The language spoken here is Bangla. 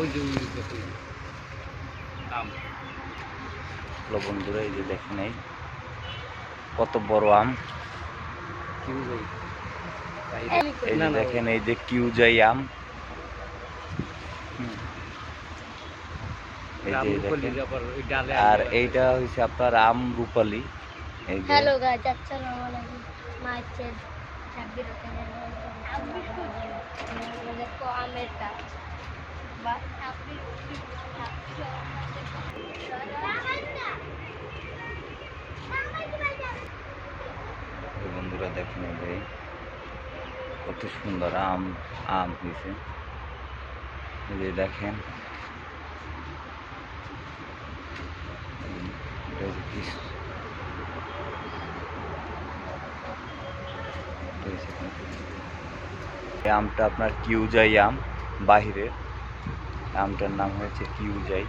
ওই যে আম বন্ধুরা এই যে দেখেন এই কত বড় আম। এই যে দেখেন এই যে কিউজাই আম। এই যে দেখেন আর এইটা হচ্ছে আপনার আম রূপালি। এই যে হ্যালো গাইস, আসসালামু আলাইকুম। মাই চ্যানেল সাব্বির হোসেন দেখো আমের গাছ বা সাব্বির বন্ধুরা দেখেন এই যে কত সুন্দর আম আম হয়েছে। এই যে দেখেন এটা হচ্ছে এই আমটা আপনার কিউজাই আম, বাহিরের আমটার নাম হয়েছে কিউজাই।